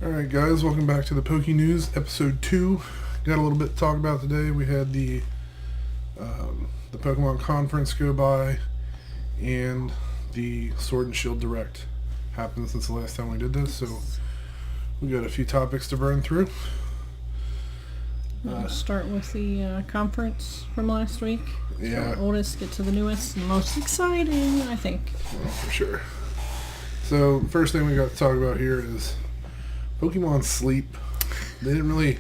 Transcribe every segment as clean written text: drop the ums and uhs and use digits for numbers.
Alright guys, welcome back to the Poke News, episode 2. Got a little bit to talk about today. We had the Pokemon Conference go by, and the Sword and Shield Direct happened since the last time we did this, so we got a few topics to burn through. We'll start with the conference from last week. Yeah. So oldest, get to the newest and most exciting, I think. Well, for sure. So, the first thing we got to talk about here is Pokemon Sleep. They didn't really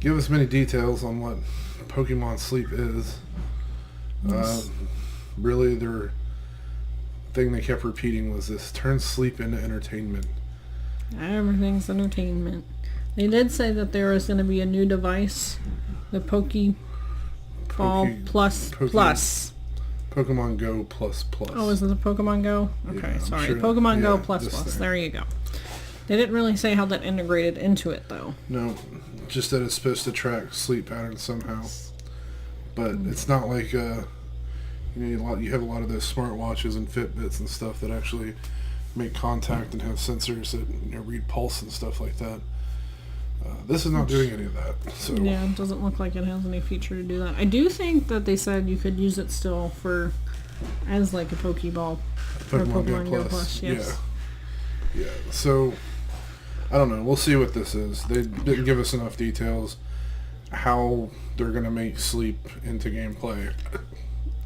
give us many details on what Pokemon Sleep is. Really, their thing they kept repeating was this: turn sleep into entertainment. Everything's entertainment. They did say that there is going to be a new device, the Pokeball Plus. Pokemon Go Plus Plus. Oh, is it the Pokemon Go? Okay, Yeah, sorry. sure Pokemon Go yeah, Plus Plus. thing. There you go. They didn't really say how that integrated into it, though. No, just that it's supposed to track sleep patterns somehow. But it's not like you have a lot of those smartwatches and Fitbits and stuff that actually make contact and have sensors that read pulse and stuff like that. This is not doing any of that. So Yeah, it doesn't look like it has any feature to do that. I do think that they said you could use it still as like a Pokeball or Pokemon Go Plus. Yes. Yeah. So I don't know. We'll see what this is. They didn't give us enough details how they're going to make sleep into gameplay.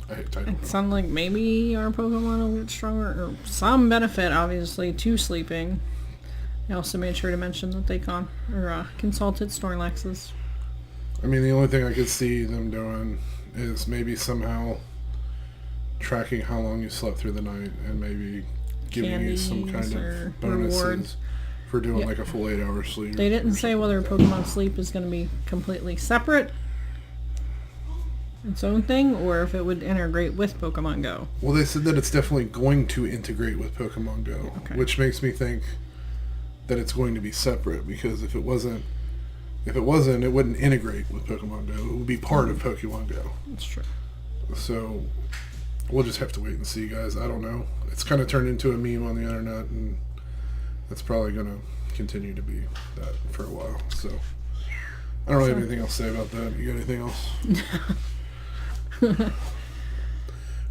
It sounds like maybe our Pokemon will get stronger, or some benefit, obviously, to sleeping. They also made sure to mention that they consulted Snorlaxes. I mean, the only thing I could see them doing is maybe somehow tracking how long you slept through the night and maybe giving you some kind of bonuses reward for doing like a full 8-hour sleep. They didn't say whether Pokemon Sleep is going to be completely separate, its own thing, or if it would integrate with Pokemon Go. Well, they said that it's definitely going to integrate with Pokemon Go, which makes me think that it's going to be separate, because if it wasn't, it wouldn't integrate with Pokemon Go. It would be part of Pokemon Go. That's true. So we'll just have to wait and see, guys. I don't know. It's kind of turned into a meme on the internet, and it's probably going to continue to be that for a while. So I don't really have anything else to say about that. You got anything else?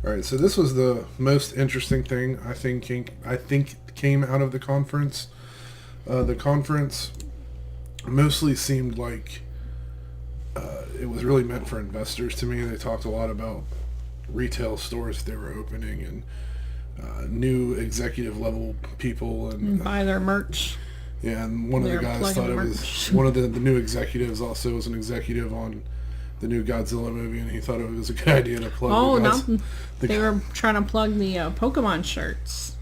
All right. So this was the most interesting thing I think came out of the conference. The conference mostly seemed like it was really meant for investors to me. They talked a lot about retail stores they were opening and new executive level people and buy their merch. Yeah, and one of the guys thought it was one of the new executives also was an executive on the new Godzilla movie, and he thought it was a good idea to plug. They were trying to plug the Pokemon shirts.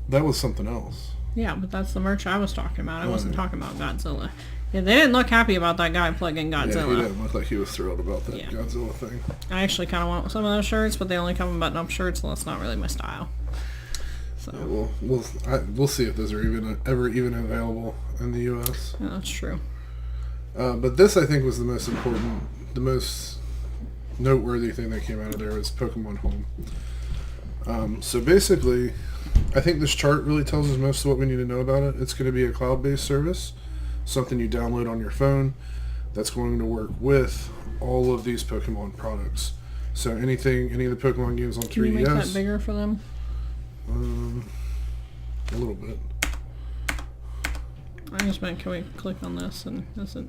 That was something else. Yeah, but that's the merch I was talking about. I wasn't talking about Godzilla. Yeah, they didn't look happy about that guy plugging Godzilla. Yeah, he didn't look like he was thrilled about that Godzilla thing. I actually kind of want some of those shirts, but they only come in button-up shirts, and that's not really my style. So yeah, we'll see if those are ever available in the U.S. Yeah, that's true. But this, I think, was the most important, the most noteworthy thing that came out of there was Pokemon Home. So basically, I think this chart really tells us most of what we need to know about it. It's going to be a cloud-based service, something you download on your phone that's going to work with all of these Pokemon products. So any of the Pokemon games on 3DS. Can you make that bigger for them? A little bit. I just meant, can we click on this and is it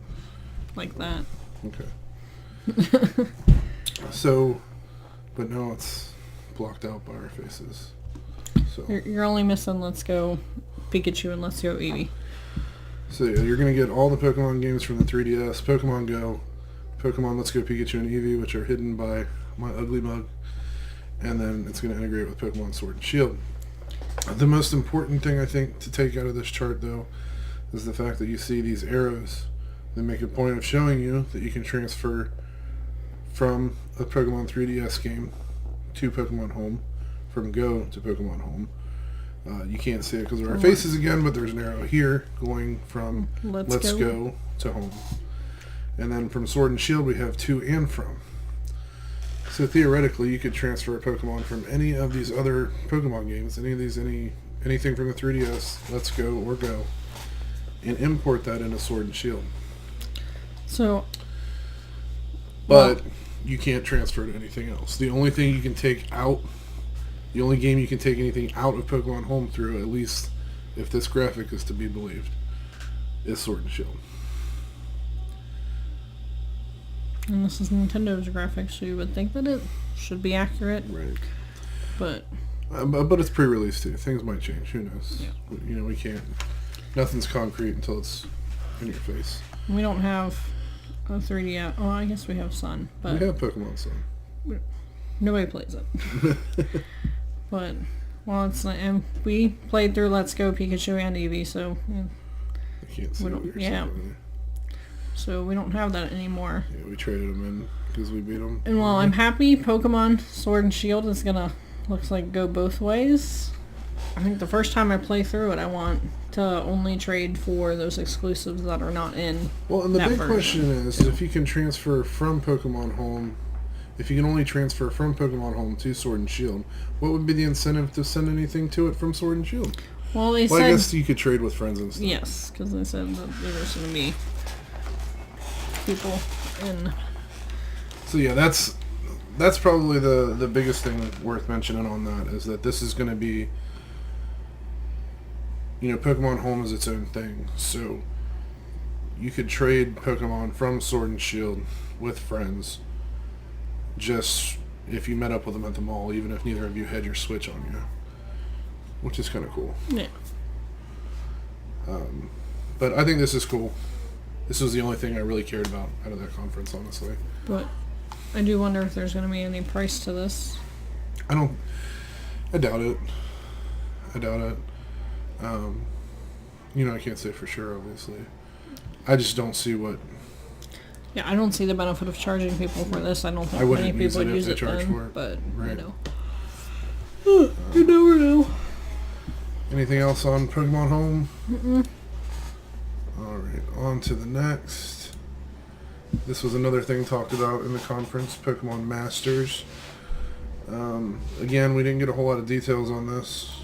like that? Okay. So, but no, it's blocked out by our faces. So You're only missing Let's Go Pikachu and Let's Go Eevee. So yeah, you're going to get all the Pokemon games from the 3DS, Pokemon Go, Pokemon Let's Go Pikachu and Eevee, which are hidden by my ugly mug, and then it's going to integrate with Pokemon Sword and Shield. The most important thing I think to take out of this chart, though, is the fact that you see these arrows that make a point of showing you that you can transfer from a Pokemon 3DS game to Pokemon Home, from Go to Pokemon Home. You can't see it because of our faces again, but there's an arrow here going from Let's Go to Home. And then from Sword and Shield we have to and from. So theoretically, you could transfer a Pokemon from any of these other Pokemon games, anything from the 3DS, Let's Go or Go, and import that into Sword and Shield. So, but you can't transfer to anything else. The only thing you can take out, the only game you can take anything out of Pokemon Home through, at least if this graphic is to be believed, is Sword and Shield. And this is Nintendo's graphics, so you would think that it should be accurate. Right. But it's pre-release too. Things might change. Who knows? Yeah. You know, we can't. Nothing's concrete until it's in your face. We don't have a 3D app. Oh, I guess we have Sun. But we have Pokemon Sun. Nobody plays it. But, well, it's not, and we played through Let's Go Pikachu and Eevee, so... I can't see what you're saying. So we don't have that anymore. Yeah, we traded them in because we beat them. And while I'm happy Pokemon Sword and Shield is gonna, looks like, go both ways, I think the first time I play through it, I want to only trade for those exclusives that are not in Well, and the big version. question is if you can transfer from Pokemon Home, if you can only transfer from Pokemon Home to Sword and Shield, what would be the incentive to send anything to it from Sword and Shield? Well, they I said... guess you could trade with friends and stuff. Yes, because they said that there was going to be people in... So yeah, that's probably the biggest thing worth mentioning on that, is that this is going to be, you know, Pokemon Home is its own thing. So you could trade Pokemon from Sword and Shield with friends, just if you met up with them at the mall, even if neither of you had your Switch on you, which is kind of cool. Yeah. But I think this is cool. This was the only thing I really cared about out of that conference, honestly. But I do wonder if there's going to be any price to this. I doubt it. You know, I can't say for sure, obviously. I just don't see what... Yeah, I don't see the benefit of charging people for this. I don't think many people would use it then, for it. But, right. You know. You never know. Anything else on Pokemon Home? Mm-mm. Alright, on to the next. This was another thing talked about in the conference, Pokemon Masters. Again, we didn't get a whole lot of details on this.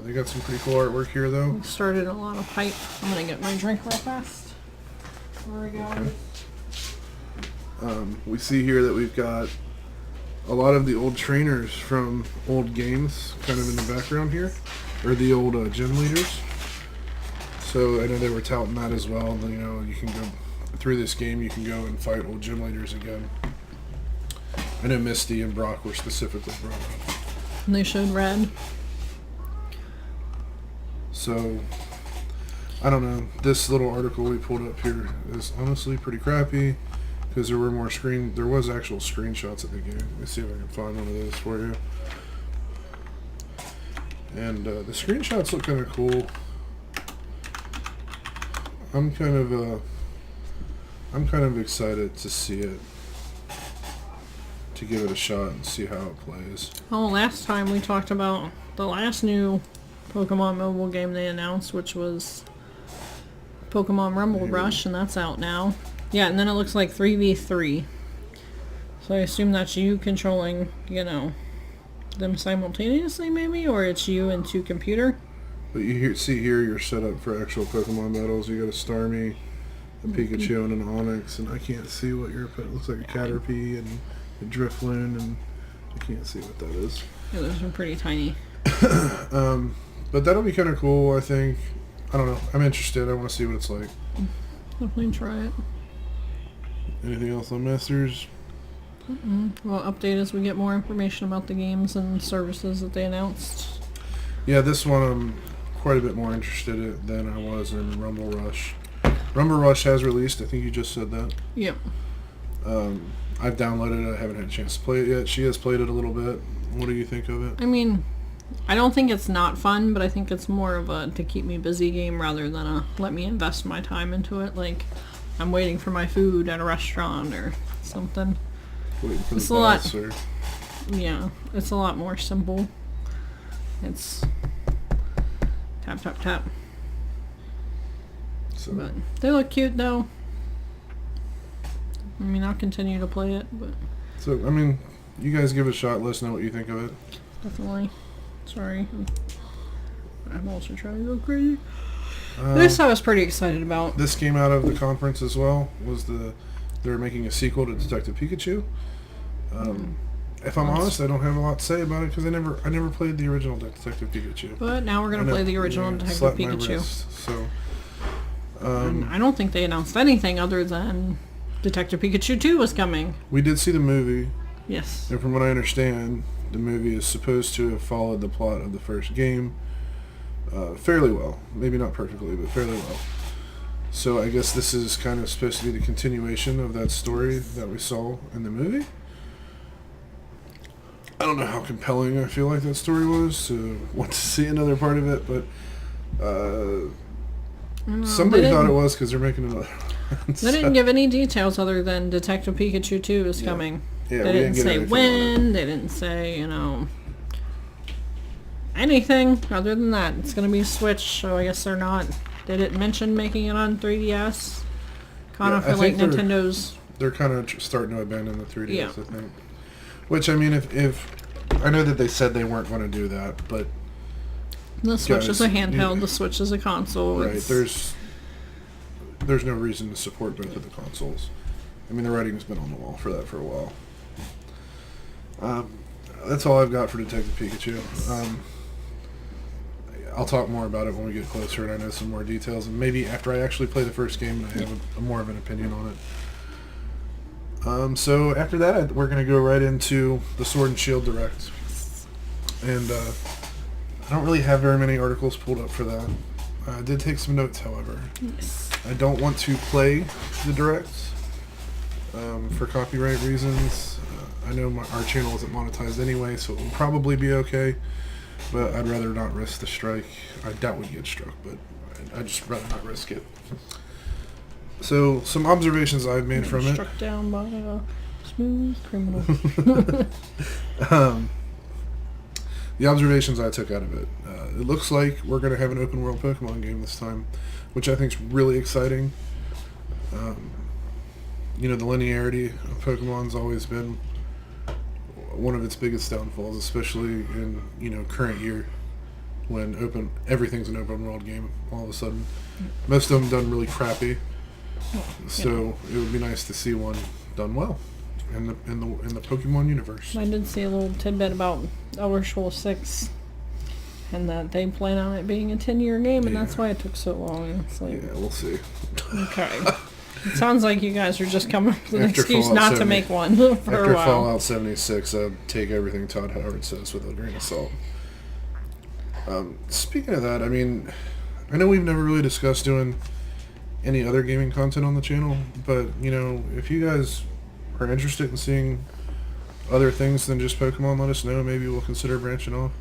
They got some pretty cool artwork here, though. We started a lot of hype. I'm going to get my drink real fast. Where are we going? Okay. We see here that we've got a lot of the old trainers from old games kind of in the background here, or the old gym leaders. So I know they were touting that as well. You know, you can go through this game, you can go and fight old gym leaders again. I know Misty and Brock were specifically brought up. And they showed red. So, I don't know. This little article we pulled up here is honestly pretty crappy because there was actual screenshots of the game. Let me see if I can find one of those for you. And the screenshots look kind of cool. I'm kind of excited to see it, to give it a shot and see how it plays. Oh, last time we talked about the last new Pokemon mobile game they announced, which was Pokemon Rumble Rush, and that's out now. Yeah, and then it looks like 3v3. So I assume that's you controlling, you know, them simultaneously maybe, or it's you and two computer. But you see here, you're set up for actual Pokemon battles. You got a Starmie, a Pikachu, and an Onix, and I can't see what you're putting. It looks like a Caterpie and a Drifloon, and I can't see what that is. Yeah, those are pretty tiny. But that'll be kind of cool, I think. I don't know. I'm interested. I want to see what it's like. Definitely try it. Anything else on Masters? Well, update as we get more information about the games and services that they announced. Yeah, this one I'm quite a bit more interested in than I was in Rumble Rush. Rumble Rush has released. I think you just said that. Yep. I've downloaded it. I haven't had a chance to play it yet. She has played it a little bit. What do you think of it? I mean, I don't think it's not fun, but I think it's more of a to keep me busy game rather than a let me invest my time into it. Like, I'm waiting for my food at a restaurant or something. Waiting for It's the a lot. bus, or... Yeah, it's a lot more simple. It's tap, tap, tap. So, But they look cute, though. I mean, I'll continue to play it, but I mean, you guys give it a shot. Let us know what you think of it. definitely. Sorry. I'm also trying to go crazy. This I was pretty excited about. This came out of the conference as well. They're making a sequel to Detective Pikachu. If I'm honest, I don't have a lot to say about it because I never played the original Detective Pikachu. But now we're gonna play the original Detective Pikachu. So and I don't think they announced anything other than Detective Pikachu 2 was coming. We did see the movie. Yes. And from what I understand, the movie is supposed to have followed the plot of the first game fairly well. Maybe not perfectly, but fairly well. So I guess this is kind of supposed to be the continuation of that story that we saw in the movie. I don't know how compelling I feel like that story was to want to see another part of it, but somebody thought it was because they're making another one. They didn't give any details other than Detective Pikachu 2 is coming. Yeah, they didn't say when, they didn't say, anything other than that. It's going to be a Switch, so I guess they didn't mention making it on 3DS. Kind of feel like Nintendo's... They're kind of starting to abandon the 3DS, I think. Which, I mean, if I know that they said they weren't going to do that, but... The Switch is a handheld, the Switch is a console. Right, there's no reason to support both of the consoles. I mean, the writing's been on the wall for that for a while. That's all I've got for Detective Pikachu. I'll talk more about it when we get closer and I know some more details, and maybe after I actually play the first game and I have more of an opinion on it. So after that, we're going to go right into the Sword and Shield Direct. And I don't really have very many articles pulled up for that. I did take some notes, however. Yes. I don't want to play the Direct for copyright reasons. I know our channel isn't monetized anyway, so it will probably be okay. But I'd rather not risk the strike. I doubt we'd get struck, but I'd just rather not risk it. So, some observations I've made from it. Struck down by a smooth criminal. The observations I took out of it. It looks like we're going to have an open world Pokemon game this time, which I think is really exciting. The linearity of Pokemon's always been one of its biggest downfalls, especially in current year when everything's an open world game all of a sudden. Most of them done really crappy, so it would be nice to see one done well in the Pokemon universe. I did see a little tidbit about Elder Scrolls 6 and that they plan on it being a 10-year game, and that's why it took so long. It's like, we'll see. Okay. It sounds like you guys are just coming up with an excuse not to make one for a while. After Fallout 76, I'd take everything Todd Howard says with a grain of salt. Speaking of that, I mean, I know we've never really discussed doing any other gaming content on the channel, but, if you guys are interested in seeing other things than just Pokemon, let us know. Maybe we'll consider branching off.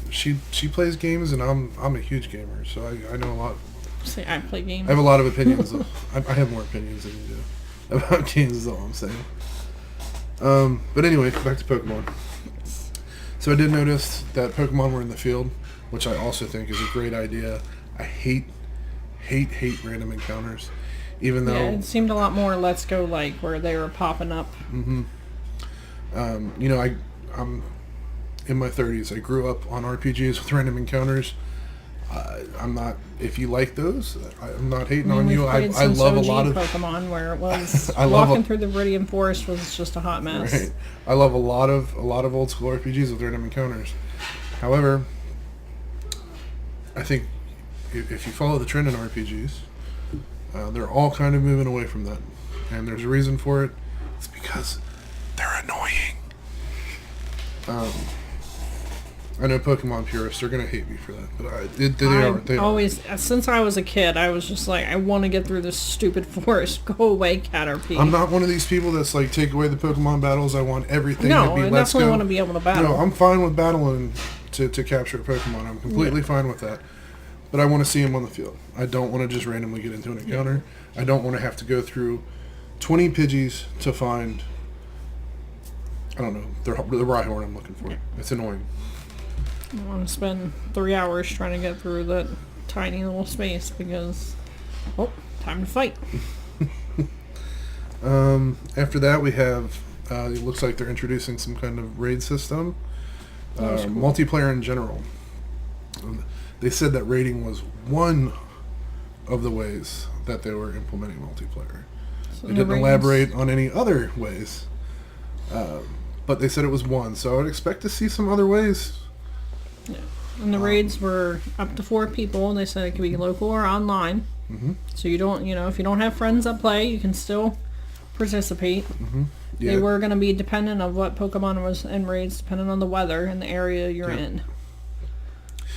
She plays games, and I'm a huge gamer, so I know a lot. Say I play games. I have a lot of opinions. I have more opinions than you do about games, is all I'm saying. But anyway, back to Pokemon. So I did notice that Pokemon were in the field, which I also think is a great idea. I hate random encounters, even though... Yeah, it seemed a lot more Let's Go like, where they were popping up. Mm-hmm. I'm in my 30s. I grew up on RPGs with random encounters. I'm not... If you like those, I'm not hating on you. I love a lot of Pokemon where it was walking through the Viridian Forest was just a hot mess. Right. I love a lot of old school RPGs with random encounters. However, I think if you follow the trend in RPGs, they're all kind of moving away from that, and there's a reason for it. It's because they're annoying. I know Pokemon purists are going to hate me for that, but they always, since I was a kid, I was just like, I want to get through this stupid forest. Go away, Caterpie. I'm not one of these people that's like, take away the Pokemon battles. I want everything to be Let's Go. No, I definitely want to be able to battle. No, I'm fine with battling to capture a Pokemon. I'm completely fine with that. But I want to see them on the field. I don't want to just randomly get into an encounter. I don't want to have to go through 20 Pidgeys to find, I don't know, the Rhyhorn I'm looking for. It's annoying. I want to spend 3 hours trying to get through that tiny little space because, time to fight. After that, we have, it looks like they're introducing some kind of raid system. Cool. Multiplayer in general. they said that raiding was one of the ways that they were implementing multiplayer. So They didn't elaborate on any other ways, but they said it was one. So I would expect to see some other ways. Yeah. And the raids were up to 4 people, and they said it could be local or online. Mm-hmm. So you don't, if you don't have friends that play, you can still participate. Mm-hmm. Yeah. They were going to be dependent on what Pokemon was in raids, depending on the weather and the area you're in.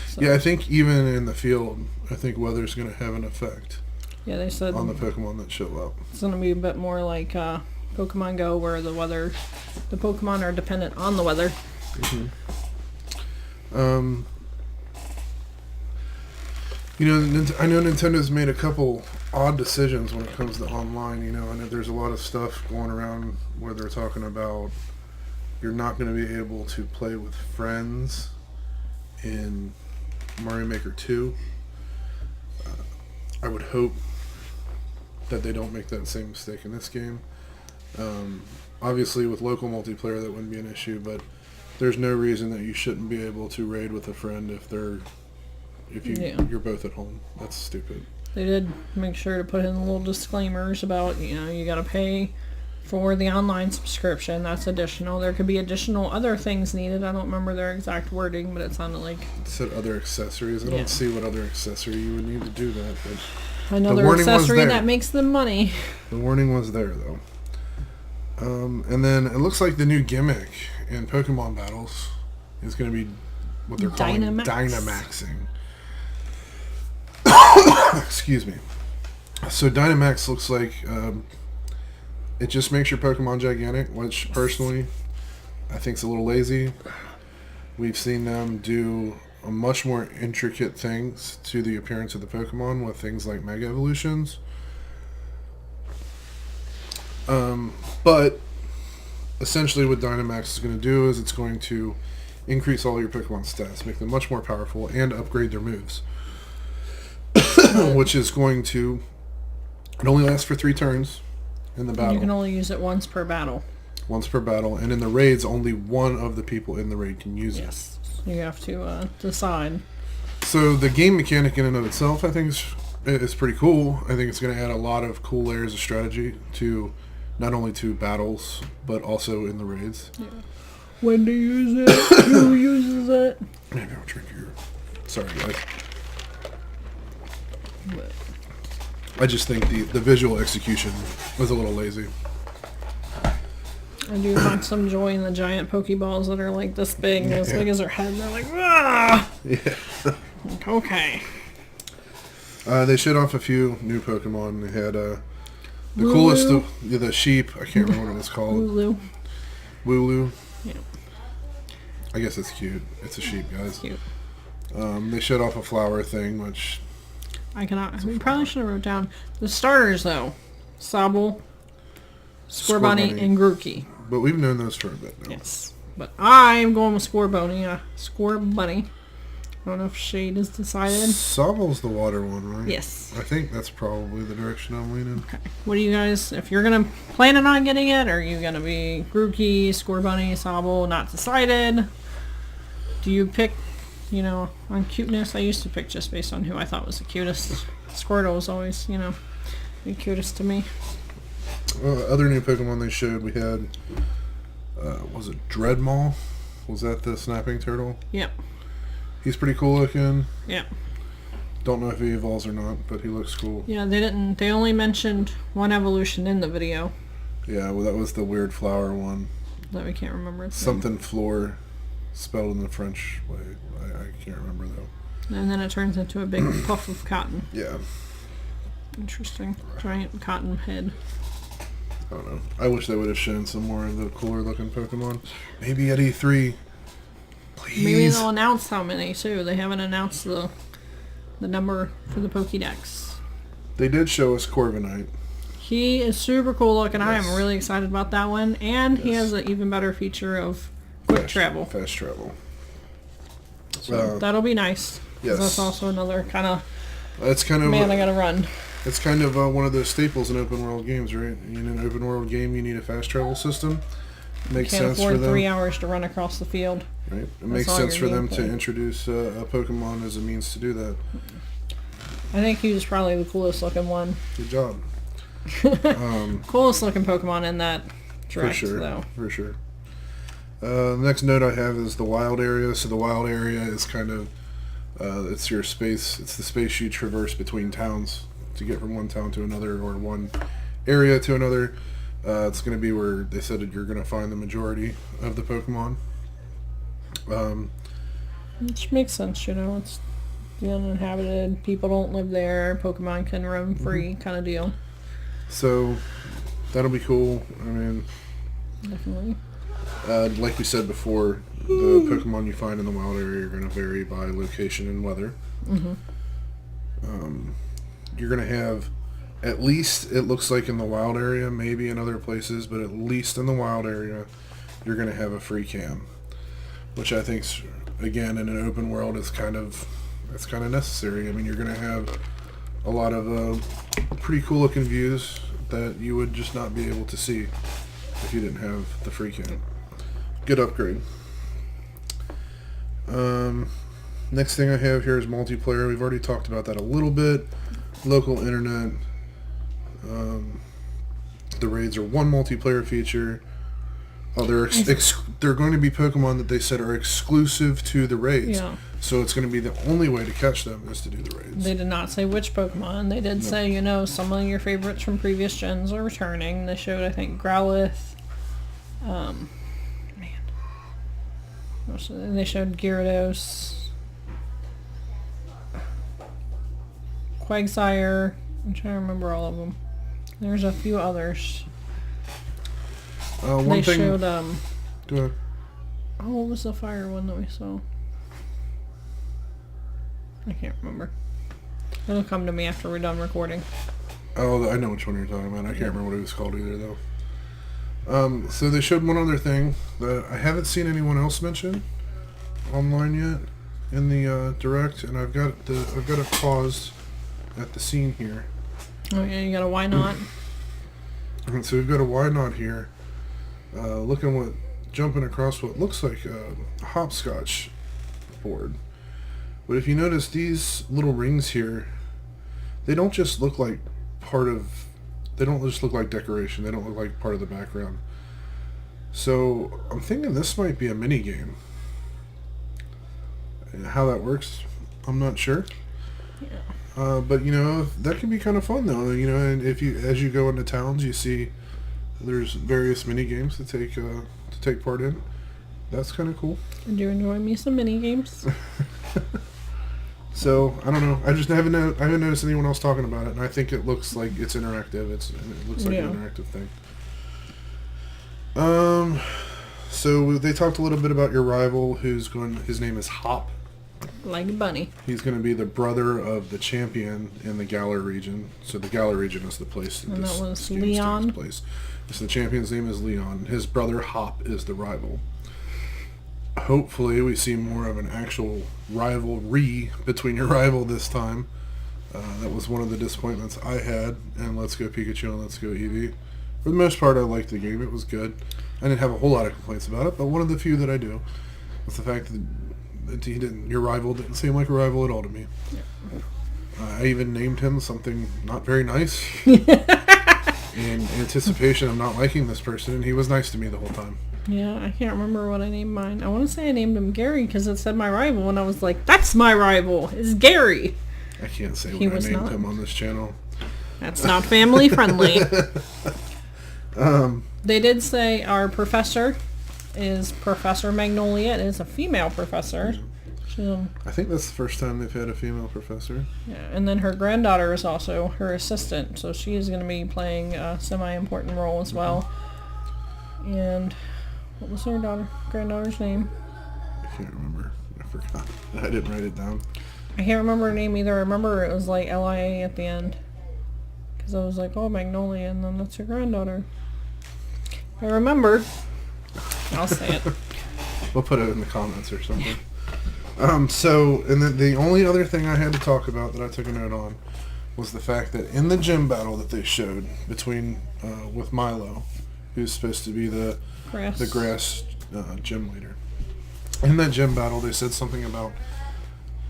So, yeah, I think even in the field, I think weather's going to have an effect. Yeah, they said on the Pokemon that show up. It's going to be a bit more like Pokemon Go, where the Pokemon are dependent on the weather. Mm-hmm. I know Nintendo's made a couple odd decisions when it comes to online. I know there's a lot of stuff going around where they're talking about you're not going to be able to play with friends in Mario Maker 2. I would hope that they don't make that same mistake in this game. Obviously, with local multiplayer, that wouldn't be an issue, but there's no reason that you shouldn't be able to raid with a friend if you're both at home. That's stupid. They did make sure to put in little disclaimers about, you got to pay for the online subscription. That's additional. There could be additional other things needed. I don't remember their exact wording, but it sounded like... It said other accessories. I don't see what other accessory you would need to do that, but... Another accessory that makes them money. The warning was there, though. And then it looks like the new gimmick in Pokemon battles is going to be what they're calling Dynomaxing. Excuse me. So Dynomax looks like it just makes your Pokemon gigantic, which personally I think is a little lazy. We've seen them do much more intricate things to the appearance of the Pokemon with things like Mega Evolutions. But essentially what Dynomax is going to do is it's going to increase all your Pokemon stats, make them much more powerful, and upgrade their moves. Which is going to... It only lasts for 3 turns in the battle. You can only use it once per battle. Once per battle. And in the raids, only one of the people in the raid can use it. You have to decide. So the game mechanic in and of itself, I think, is pretty cool. I think it's going to add a lot of cool layers of strategy to not only to battles, but also in the raids. Yeah. When to use it? Who uses it? Maybe I'll drink your... Sorry, guys. But I just think the visual execution was a little lazy. I do find some joy in the giant Pokeballs that are like this big, as big as their head. And they're like, ah! Yeah. Okay. They showed off a few new Pokemon. They had the coolest of the sheep. I can't remember what it was called. Wooloo. Yeah. I guess it's cute. It's a sheep, guys. It's cute. They showed off a flower thing, which... We probably should have wrote down the starters, though. Sobble, Scorbunny, and Grookey. But we've known those for a bit now. Yes. But I'm going with Scorbunny. Scorbunny. I don't know if Shade has decided. Sobble's the water one, right? Yes. I think that's probably the direction I'm leaning. Okay. What do you guys... If you're going to... Planning on getting it, are you going to be Grookey, Scorbunny, Sobble, not decided? Do you pick... on cuteness, I used to pick just based on who I thought was the cutest. Squirtle was always, the cutest to me. Other new Pokemon they showed, we had, was it Dreadmaw? Was that the snapping turtle? Yep. He's pretty cool looking. Yep. Don't know if he evolves or not, but he looks cool. Yeah, they only mentioned one evolution in the video. Yeah, well that was the weird flower one. That we can't remember its Something name. Floor, spelled in the French way. I can't remember though. And then it turns into a big puff of cotton. Yeah. Interesting. Giant cotton head. I don't know. I wish they would have shown some more of the cooler looking Pokemon. Maybe at E3. Please. Maybe they'll announce how many too. They haven't announced the number for the Pokédex. They did show us Corviknight. He is super cool looking. Yes. I am really excited about that one. And he has an even better feature of quick travel. Fast travel. So that'll be nice. Yes. That's also another kind of... That's kind of... Man, I gotta run. It's kind of one of those staples in open world games, right? In an open world game, you need a fast travel system. Makes Can't sense afford for them. 3 hours to run across the field. Right. It makes all sense your for them gameplay. to introduce a Pokemon as a means to do that. I think he was probably the coolest looking one. Good job. Coolest looking Pokemon in that direct, For sure. though. For sure. The next note I have is the wild area. So the wild area is kind of it's your space. It's the space you traverse between towns to get from one town to another or one area to another. It's going to be where they said that you're going to find the majority of the Pokemon. Which makes sense, it's the uninhabited. People don't live there. Pokemon can roam free, kind of deal. So that'll be cool. I mean, Definitely. like we said before, the Pokemon you find in the wild area are going to vary by location and weather. You're going to have, at least it looks like in the wild area, maybe in other places, but at least in the wild area, you're going to have a free cam, which I think, again, in an open world is kind of necessary. I mean, you're going to have a lot of pretty cool looking views that you would just not be able to see if you didn't have the free cam. Good upgrade. Next thing I have here is multiplayer. We've already talked about that a little bit. Local internet. The raids are one multiplayer feature. Oh, they're going to be Pokemon that they said are exclusive to the raids. Yeah. So it's going to be the only way to catch them is to do the raids. They did not say which Pokemon. They did say, some of your favorites from previous gens are returning. They showed, I think, Growlithe. They showed Gyarados. Quagsire. I'm trying to remember all of them. There's a few others. One they thing. Showed, Go ahead. Oh, what was the fire one that we saw? I can't remember. It'll come to me after we're done recording. Oh, I know which one you're talking about. I can't remember what it was called either, though. So they showed one other thing that I haven't seen anyone else mention online yet in the direct, and I've got it paused at the scene here. Oh yeah, you got a why not? And so we've got a why not here. Jumping across what looks like a hopscotch board. But if you notice these little rings here, they don't just look like decoration. They don't look like part of the background. So I'm thinking this might be a mini game. How that works, I'm not sure. Yeah. But that can be kind of fun though. And as you go into towns, you see there's various mini games to take part in. That's kind of cool. I do enjoy me some mini games. So I don't know. I haven't noticed anyone else talking about it, and I think it looks like it's interactive. It looks like an interactive thing. So they talked a little bit about your rival, his name is Hop. Like a bunny. He's going to be the brother of the champion in the Galar region. So the Galar region is the place And that was game Leon. takes place. So the champion's name is Leon. His brother Hop is the rival. Hopefully we see more of an actual rivalry between your rival this time. That was one of the disappointments I had in Let's Go Pikachu and Let's Go Eevee. For the most part, I liked the game. It was good. I didn't have a whole lot of complaints about it, but one of the few that I do was the fact that your rival didn't seem like a rival at all to me. Yeah. I even named him something not very nice in anticipation of not liking this person, and he was nice to me the whole time. Yeah, I can't remember what I named mine. I want to say I named him Gary because it said my rival, and I was like, that's my rival. It's Gary. I can't say what I named him on this channel. That's not family friendly. They did say our professor is Professor Magnolia. It is a female professor. I think that's the first time they've had a female professor. Yeah, and then her granddaughter is also her assistant, so she is going to be playing a semi-important role as well. And what was her granddaughter's name? I can't remember. I forgot. I didn't write it down. I can't remember her name either. I remember it was like LIA at the end. Because I was like, oh, Magnolia, and then that's her granddaughter. I remembered. I'll say it. We'll put it in the comments or something. And then the only other thing I had to talk about that I took a note on was the fact that in the gym battle that they showed with Milo, who's supposed to be the the grass gym leader. In that gym battle, they said something about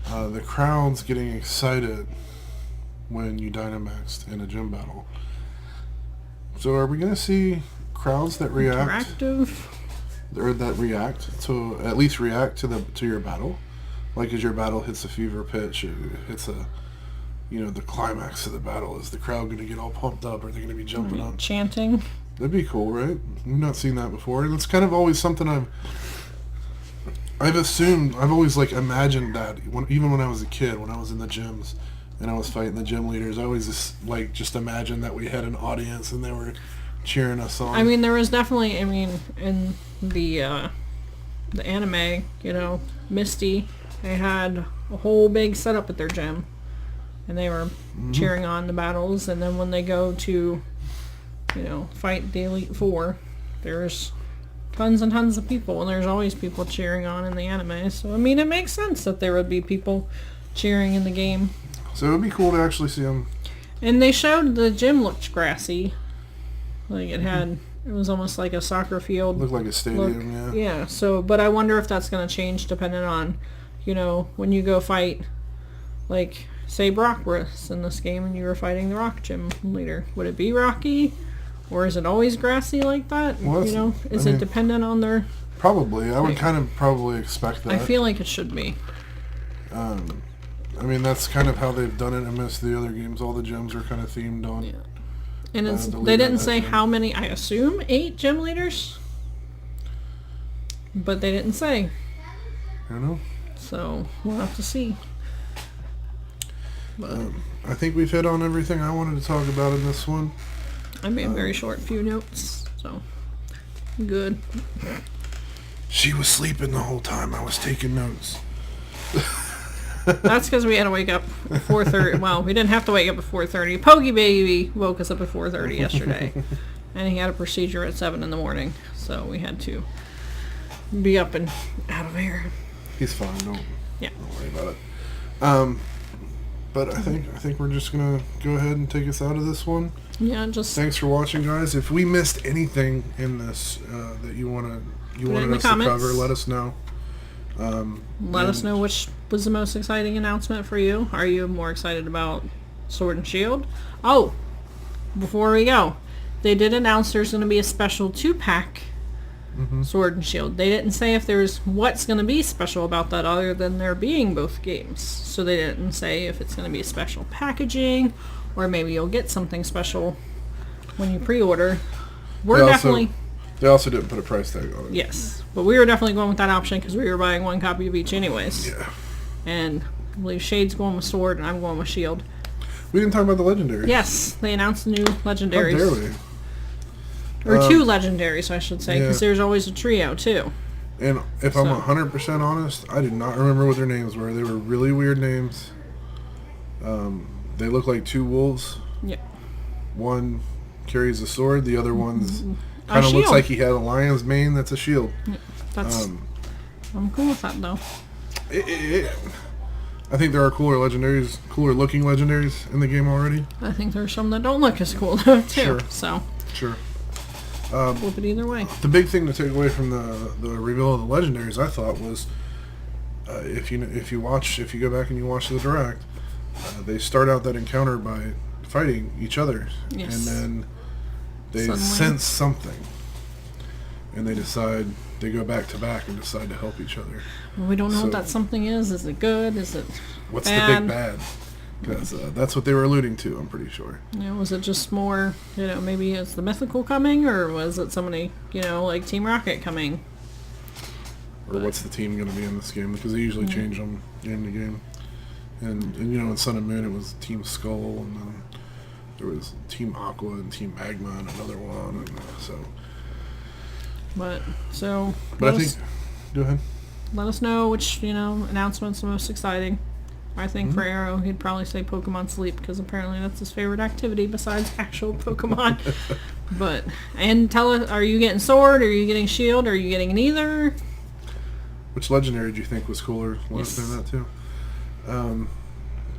the crowds getting excited when you Dynomaxed in a gym battle. So are we going to see crowds that react? Interactive? Or that react to, at least react to your battle? Like as your battle hits a fever pitch, or hits a, the climax of the battle, is the crowd going to get all pumped up? Are they going to be jumping up? Chanting? That'd be cool, right? We've not seen that before. And it's kind of always something I've assumed, I've always imagined that even when I was a kid, when I was in the gyms and I was fighting the gym leaders, I always just imagined that we had an audience and they were cheering us on. I mean, there was definitely, in the anime, Misty, they had a whole big setup at their gym and they were cheering on the battles, and then when they go to, fight the Elite Four, there's tons and tons of people, and there's always people cheering on in the anime. So, it makes sense that there would be people cheering in the game. So it would be cool to actually see them. And they showed the gym looked grassy. It was almost like a soccer field. Looked like a stadium, Yeah, so, but I wonder if that's going to change depending on, when you go fight, say Brock was in this game and you were fighting the Rock gym leader. Would it be rocky? Or is it always grassy like that? Well, is it dependent on their... Probably. I would kind of probably expect that. I feel like it should be. That's kind of how they've done it in most of the other games. All the gyms are kind of themed on... Yeah. And they didn't say how many, I assume 8 gym leaders? But they didn't say. I don't know. So, we'll have to see. But I think we've hit on everything I wanted to talk about in this one. I made a very short few notes, so good. She was sleeping the whole time I was taking notes. That's because we had to wake up at 4:30. Well, we didn't have to wake up at 4:30. Pokey Baby woke us up at 4:30 yesterday, and he had a procedure at 7 in the morning, so we had to be up and out of here. He's fine. Don't worry about it. But I think we're just gonna go ahead and take us out of this one. Yeah, thanks for watching, guys. If we missed anything in this that you wanted us to cover, let us know. Let us know which was the most exciting announcement for you. Are you more excited about Sword and Shield? Oh, before we go, they did announce there's going to be a special 2-pack Sword and Shield. They didn't say if there's what's going to be special about that other than there being both games. So they didn't say if it's going to be a special packaging or maybe you'll get something special when you pre-order. They also didn't put a price tag on it. Yes, but we were definitely going with that option because we were buying one copy of each anyways. Yeah. And I believe Shade's going with Sword and I'm going with Shield. We didn't talk about the legendaries. Yes, they announced the new legendaries. How dare we? Or 2 legendaries, I should say, because there's always a trio, too. And if I'm 100% honest, I did not remember what their names were. They were really weird names. They look like 2 wolves. Yeah. One carries a sword. The other one's kind of looks like he had a lion's mane. That's a shield. Yeah, I'm cool with that, though. I think there are cooler looking legendaries in the game already. I think there are some that don't look as cool, though, too. Sure. Flip it either way. The big thing to take away from the reveal of the legendaries, I thought, was if you go back and you watch the direct, they start out that encounter by fighting each other, and then they sense something, and they go back to back and decide to help each other. Well, we don't know what that something is. Is it good? Is it what's bad? The big bad? Because that's what they were alluding to, I'm pretty sure. Yeah, was it just more, maybe it's the mythical coming, or was it somebody, like Team Rocket coming? Or what's the team going to be in this game? Because they usually change them game to game. And in Sun and Moon it was Team Skull, and then there was Team Aqua and Team Magma and another one, and so... But I think... Go ahead. Let us know which, announcement's the most exciting. I think for Arrow, he'd probably say Pokemon Sleep, because apparently that's his favorite activity besides actual Pokemon. And tell us, are you getting Sword? Are you getting Shield? Are you getting neither? Which legendary do you think was cooler? Let us know that too.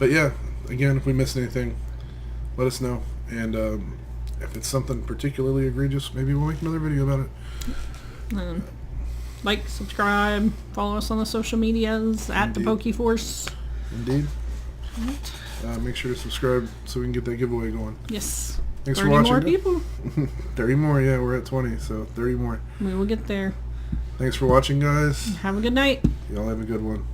But yeah, again, if we missed anything, let us know. And if it's something particularly egregious, maybe we'll make another video about it. Like, subscribe, follow us on the social medias at the PokeForce. Indeed. Make sure to subscribe so we can get that giveaway going. Yes. Thanks for watching. 30 more people. 30 more, yeah, we're at 20, so 30 more. We will get there. Thanks for watching, guys. Have a good night. Y'all have a good one.